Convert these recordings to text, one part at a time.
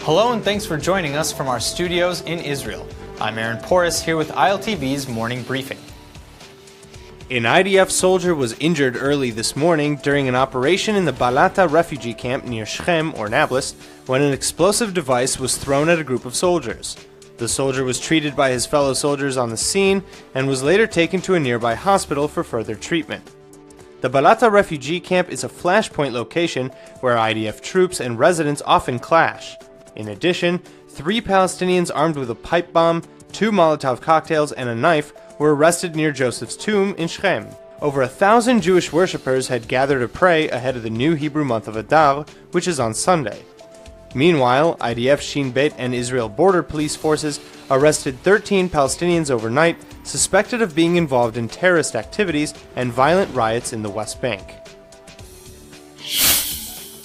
Hello and thanks for joining us from our studios in Israel. I'm Aaron Porras here with ILTV's Morning Briefing. An IDF soldier was injured early this morning during an operation in the Balata refugee camp near Shechem, or Nablus, when an explosive device was thrown at a group of soldiers. The soldier was treated by his fellow soldiers on the scene and was later taken to a nearby hospital for further treatment. The Balata refugee camp is a flashpoint location where IDF troops and residents often clash. In addition, 3 Palestinians armed with a pipe bomb, 2 Molotov cocktails, and a knife were arrested near Joseph's tomb in Shechem. Over 1,000 Jewish worshippers had gathered to pray ahead of the new Hebrew month of Adar, which is on Sunday. Meanwhile, IDF Shin Bet and Israel Border Police Forces arrested 13 Palestinians overnight, suspected of being involved in terrorist activities and violent riots in the West Bank.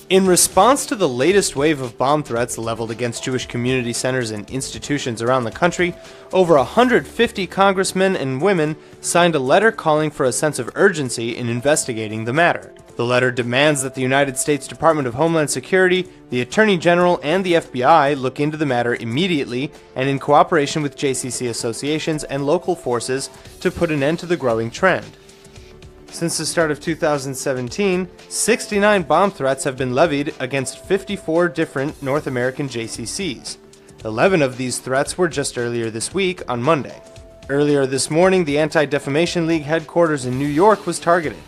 In response to the latest wave of bomb threats leveled against Jewish community centers and institutions around the country, over 150 congressmen and women signed a letter calling for a sense of urgency in investigating the matter. The letter demands that the United States Department of Homeland Security, the Attorney General, and the FBI look into the matter immediately and in cooperation with JCC associations and local forces to put an end to the growing trend. Since the start of 2017, 69 bomb threats have been levied against 54 different North American JCCs. 11 of these threats were just earlier this week on Monday. Earlier this morning, the Anti-Defamation League headquarters in New York was targeted.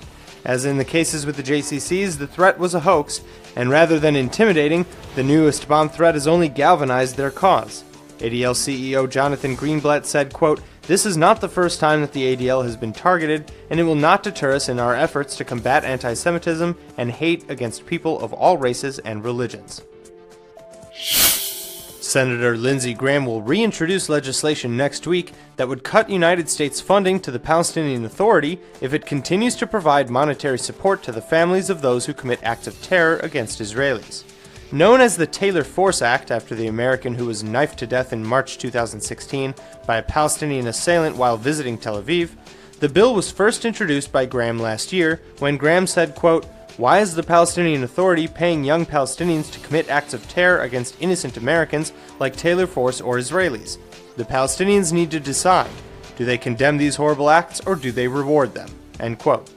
As in the cases with the JCCs, the threat was a hoax, and rather than intimidating, the newest bomb threat has only galvanized their cause. ADL CEO Jonathan Greenblatt said, quote, "This is not the first time that the ADL has been targeted, and it will not deter us in our efforts to combat anti-Semitism and hate against people of all races and religions." Senator Lindsey Graham will reintroduce legislation next week that would cut United States funding to the Palestinian Authority if it continues to provide monetary support to the families of those who commit acts of terror against Israelis. Known as the Taylor Force Act after the American who was knifed to death in March 2016 by a Palestinian assailant while visiting Tel Aviv, the bill was first introduced by Graham last year when Graham said, quote, "Why is the Palestinian Authority paying young Palestinians to commit acts of terror against innocent Americans like Taylor Force or Israelis? The Palestinians need to decide. Do they condemn these horrible acts or do they reward them?" End quote.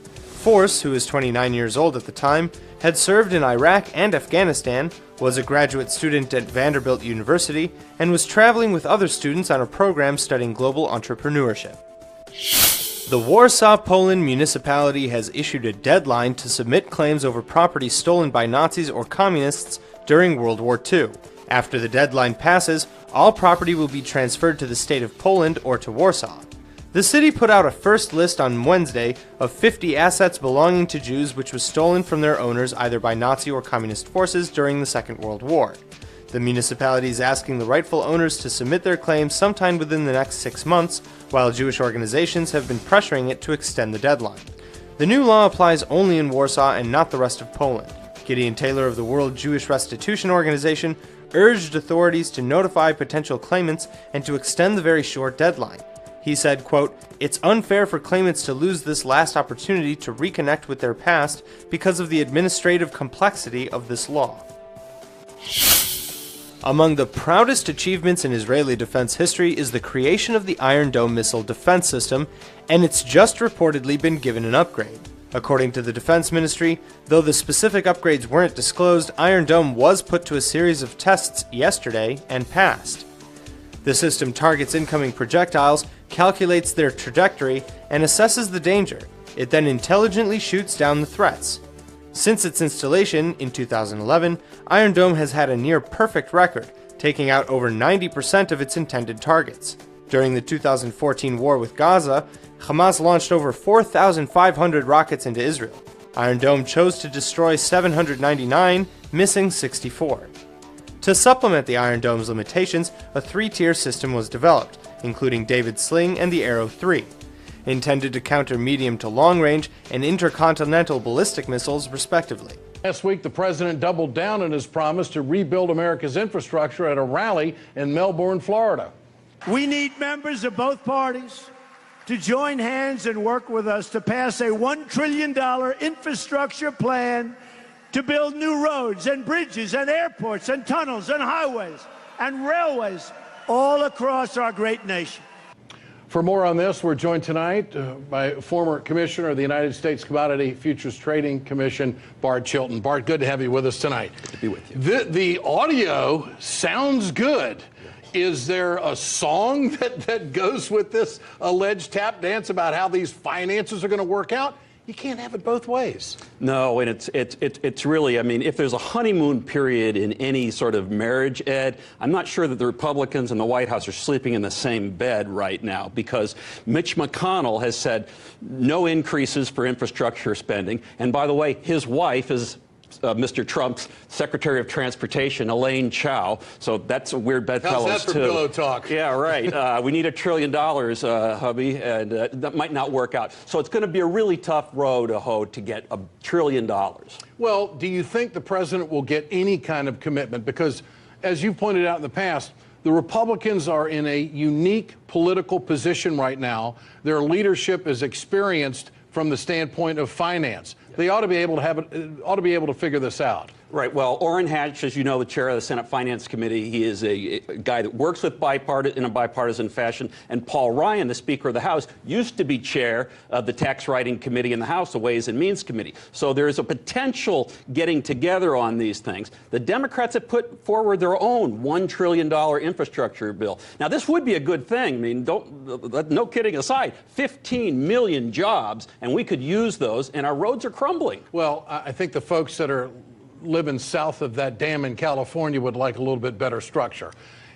Force, who was 29 years old at the time, had served in Iraq and Afghanistan, was a graduate student at Vanderbilt University, and was traveling with other students on a program studying global entrepreneurship. The Warsaw, Poland municipality has issued a deadline to submit claims over property stolen by Nazis or communists during World War II. After the deadline passes, all property will be transferred to the state of Poland or to Warsaw. The city put out a first list on Wednesday of 50 assets belonging to Jews which was stolen from their owners either by Nazi or communist forces during the Second World War. The municipality is asking the rightful owners to submit their claims sometime within the next 6 months, while Jewish organizations have been pressuring it to extend the deadline. The new law applies only in Warsaw and not the rest of Poland. Gideon Taylor of the World Jewish Restitution Organization urged authorities to notify potential claimants and to extend the very short deadline. He said, quote, "It's unfair for claimants to lose this last opportunity to reconnect with their past because of the administrative complexity of this law." Among the proudest achievements in Israeli defense history is the creation of the Iron Dome missile defense system, and it's just reportedly been given an upgrade. According to the Defense Ministry, though the specific upgrades weren't disclosed, Iron Dome was put to a series of tests yesterday and passed. The system targets incoming projectiles, calculates their trajectory, and assesses the danger. It then intelligently shoots down the threats. Since its installation in 2011, Iron Dome has had a near-perfect record, taking out over 90% of its intended targets. During the 2014 war with Gaza, Hamas launched over 4,500 rockets into Israel. Iron Dome chose to destroy 799, missing 64. To supplement the Iron Dome's limitations, a 3-tier system was developed, including David's Sling and the Arrow 3, intended to counter medium to long-range and intercontinental ballistic missiles, respectively. Last week, the president doubled down on his promise to rebuild America's infrastructure at a rally in Melbourne, Florida. We need members of both parties to join hands and work with us to pass a $1 trillion infrastructure plan to build new roads and bridges and airports and tunnels and highways and railways all across our great nation. For more on this, we're joined tonight by former Commissioner of the United States Commodity Futures Trading Commission, Bart Chilton. Bart, good to have you with us tonight. Good to be with you. The audio sounds good. Is there a song that goes with this alleged tap dance about how these finances are going to work out? You can't have it both ways. No, and it's really, I mean, if there's a honeymoon period in any sort of marriage, Ed, I'm not sure that the Republicans and the White House are sleeping in the same bed right now, because Mitch McConnell has said no increases for infrastructure spending. And by the way, his wife is Mr. Trump's Secretary of Transportation, Elaine Chao. So that's a weird bedfellows, how's that for too. pillow talk? Yeah, right. We need $1 trillion, hubby, and that might not work out. So it's going to be a really tough row to hoe to get $1 trillion. Well, do you think the president will get any kind of commitment? Because, as you pointed out in the past, the Republicans are in a unique political position right now. Their leadership is experienced from the standpoint of finance. They ought to be able to figure this out. Right. Well, Orrin Hatch, as you know, the chair of the Senate Finance Committee, he is a guy that works with in a bipartisan fashion. And Paul Ryan, the Speaker of the House, used to be chair of the Tax Writing Committee in the House, the Ways and Means Committee. So there is a potential getting together on these things. The Democrats have put forward their own $1 trillion infrastructure bill. Now, this would be a good thing. I mean, no kidding aside, 15 million jobs, and we could use those, and our roads are crumbling. Well, I think the folks that are living south of that dam in California would like a little bit better structure.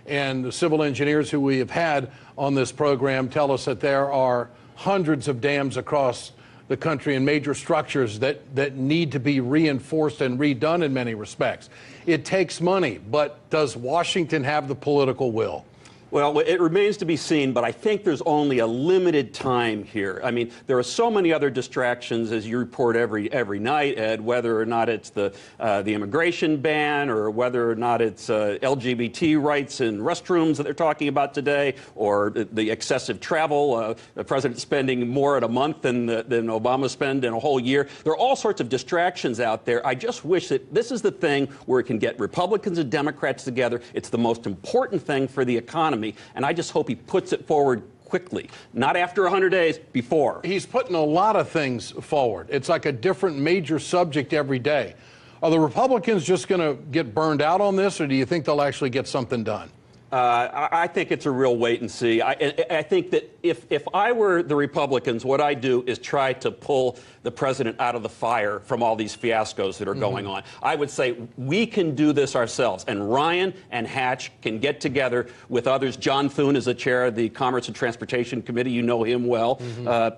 And the civil engineers who we have had on this program tell us that there are hundreds of dams across the country and major structures that need to be reinforced and redone in many respects. It takes money, but does Washington have the political will? Well, it remains to be seen, but I think there's only a limited time here. I mean, there are so many other distractions, as you report every night, Ed, whether or not it's the immigration ban, or whether or not it's LGBT rights in restrooms that they're talking about today, or the excessive travel, the president spending more in a month than Obama spent in a whole year. There are all sorts of distractions out there. I just wish that this is the thing where it can get Republicans and Democrats together. It's the most important thing for the economy. And I just hope he puts it forward quickly, not after 100 days, before. He's putting a lot of things forward. It's like a different major subject every day. Are the Republicans just going to get burned out on this, or do you think they'll actually get something done? I think it's a real wait and see. I think that if I were the Republicans, what I'd do is try to pull the president out of the fire from all these fiascos that are going on. I would say we can do this ourselves. And Ryan and Hatch can get together with others. John Thune is the chair of the Commerce and Transportation Committee. You know him well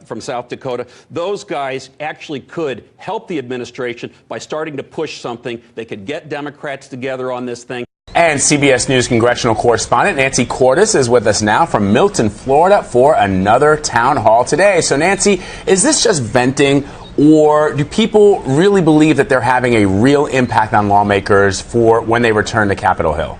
from South Dakota. Those guys actually could help the administration by starting to push something. They could get Democrats together on this thing. And CBS News congressional correspondent Nancy Cordes is with us now from Milton, Florida, for another town hall today. So, Nancy, is this just venting, or do people really believe that they're having a real impact on lawmakers for when they return to Capitol Hill?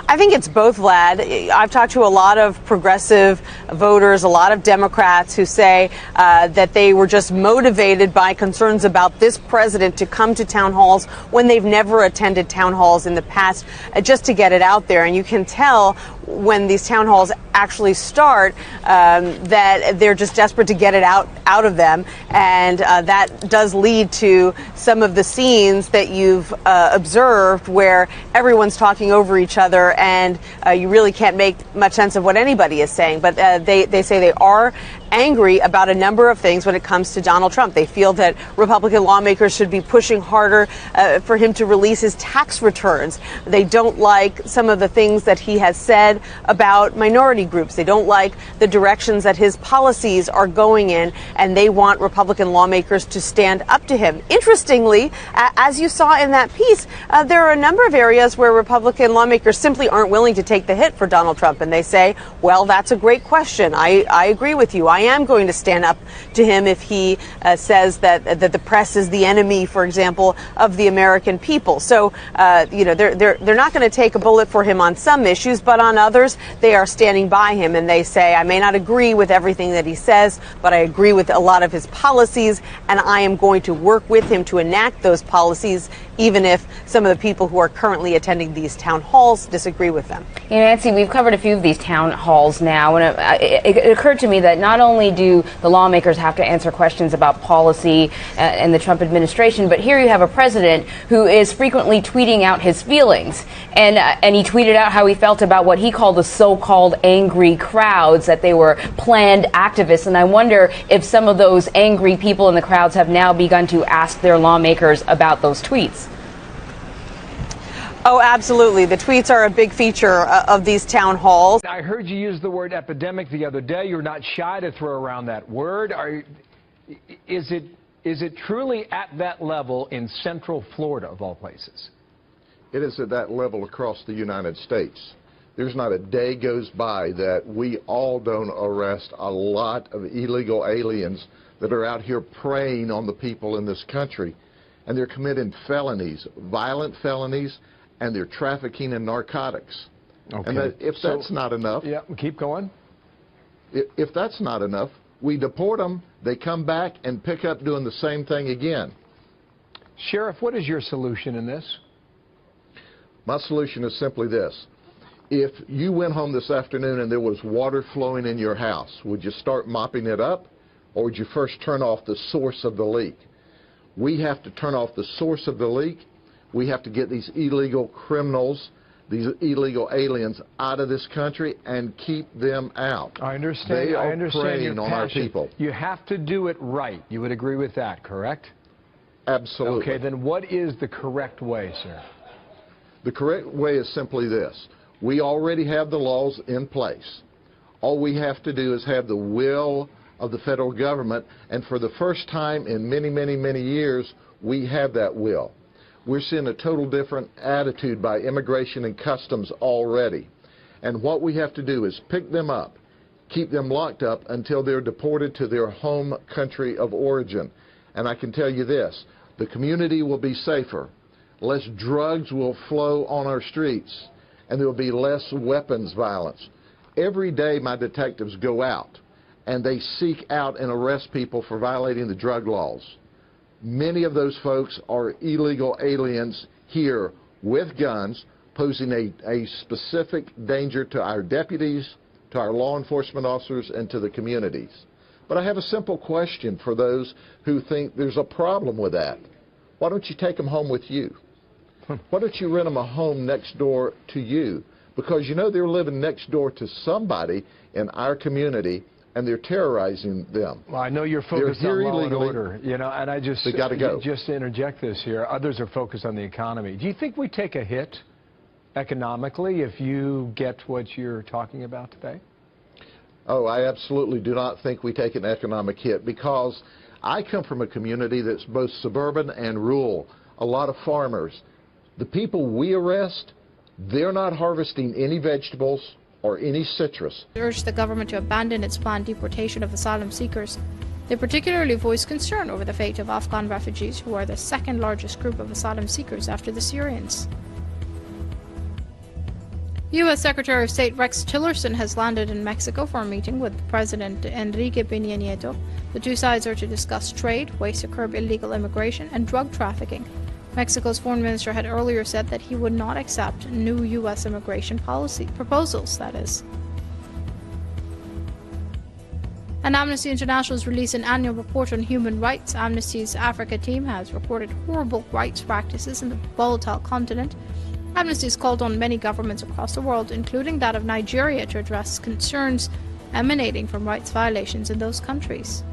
I think it's both, Vlad. I've talked to a lot of progressive voters, a lot of Democrats who say that they were just motivated by concerns about this president to come to town halls when they've never attended town halls in the past, just to get it out there. And you can tell when these town halls actually start that they're just desperate to get it out of them. And that does lead to some of the scenes that you've observed where everyone's talking over each other and you really can't make much sense of what anybody is saying. But they say they are angry about a number of things when it comes to Donald Trump. They feel that Republican lawmakers should be pushing harder for him to release his tax returns. They don't like some of the things that he has said about minority groups. They don't like the directions that his policies are going in, and they want Republican lawmakers to stand up to him. Interestingly, as you saw in that piece, there are a number of areas where Republican lawmakers simply aren't willing to take the hit for Donald Trump, and they say, well, that's a great question. I agree with you. I am going to stand up to him if he says that the press is the enemy, for example, of the American people. So, they're not going to take a bullet for him on some issues, but on others, they are standing by him and they say, I may not agree with everything that he says, but I agree with a lot of his policies, and I am going to work with him to enact those policies, even if some of the people who are currently attending these town halls disagree with them. You know, Nancy, we've covered a few of these town halls now, and it occurred to me that not only do the lawmakers have to answer questions about policy and the Trump administration, but here you have a president who is frequently tweeting out his feelings, and he tweeted out how he felt about what he called the so-called angry crowds, that they were planned activists, and I wonder if some of those angry people in the crowds have now begun to ask their lawmakers about those tweets. Oh, absolutely. The tweets are a big feature of these town halls. I heard you use the word epidemic the other day. You're not shy to throw around that word. Is it truly at that level in Central Florida, of all places? It is at that level across the United States. There's not a day goes by that we all don't arrest a lot of illegal aliens that are out here preying on the people in this country. And they're committing felonies, violent felonies, and they're trafficking in narcotics. Okay. And if that's not enough... Yeah, keep going. If that's not enough, we deport them, they come back and pick up doing the same thing again. Sheriff, what is your solution in this? My solution is simply this. If you went home this afternoon and there was water flowing in your house, would you start mopping it up, or would you first turn off the source of the leak? We have to turn off the source of the leak. We have to get these illegal criminals, these illegal aliens out of this country and keep them out. I understand. They are I understand preying your on our passion. people. You have to do it right. You would agree with that, correct? Absolutely. Okay, then what is the correct way, sir? The correct way is simply this. We already have the laws in place. All we have to do is have the will of the federal government, and for the first time in many, many, many years, we have that will. We're seeing a total different attitude by Immigration and Customs already. And what we have to do is pick them up, keep them locked up until they're deported to their home country of origin. And I can tell you this, the community will be safer, less drugs will flow on our streets, and there will be less weapons violence. Every day my detectives go out and they seek out and arrest people for violating the drug laws. Many of those folks are illegal aliens here with guns, posing a specific danger to our deputies, to our law enforcement officers, and to the communities. But I have a simple question for those who think there's a problem with that. Why don't you take them home with you? Why don't you rent them a home next door to you? Because you know they're living next door to somebody in our community, and they're terrorizing them. Well, I know you're focused on law and illegally. order, you know, and I just They gotta go. Just to interject this here, others are focused on the economy. Do you think we take a hit economically if you get what you're talking about today? Oh, I absolutely do not think we take an economic hit, because I come from a community that's both suburban and rural, a lot of farmers. The people we arrest, they're not harvesting any vegetables or any citrus. Urged the government to abandon its planned deportation of asylum seekers. They particularly voiced concern over the fate of Afghan refugees, who are the second largest group of asylum seekers after the Syrians. U.S. Secretary of State Rex Tillerson has landed in Mexico for a meeting with President Enrique Peña Nieto. The two sides are to discuss trade, ways to curb illegal immigration, and drug trafficking. Mexico's foreign minister had earlier said that he would not accept new U.S. immigration policy proposals, that is. And Amnesty International has released an annual report on human rights. Amnesty's Africa team has reported horrible rights practices in the volatile continent. Amnesty has called on many governments across the world, including that of Nigeria, to address concerns emanating from rights violations in those countries.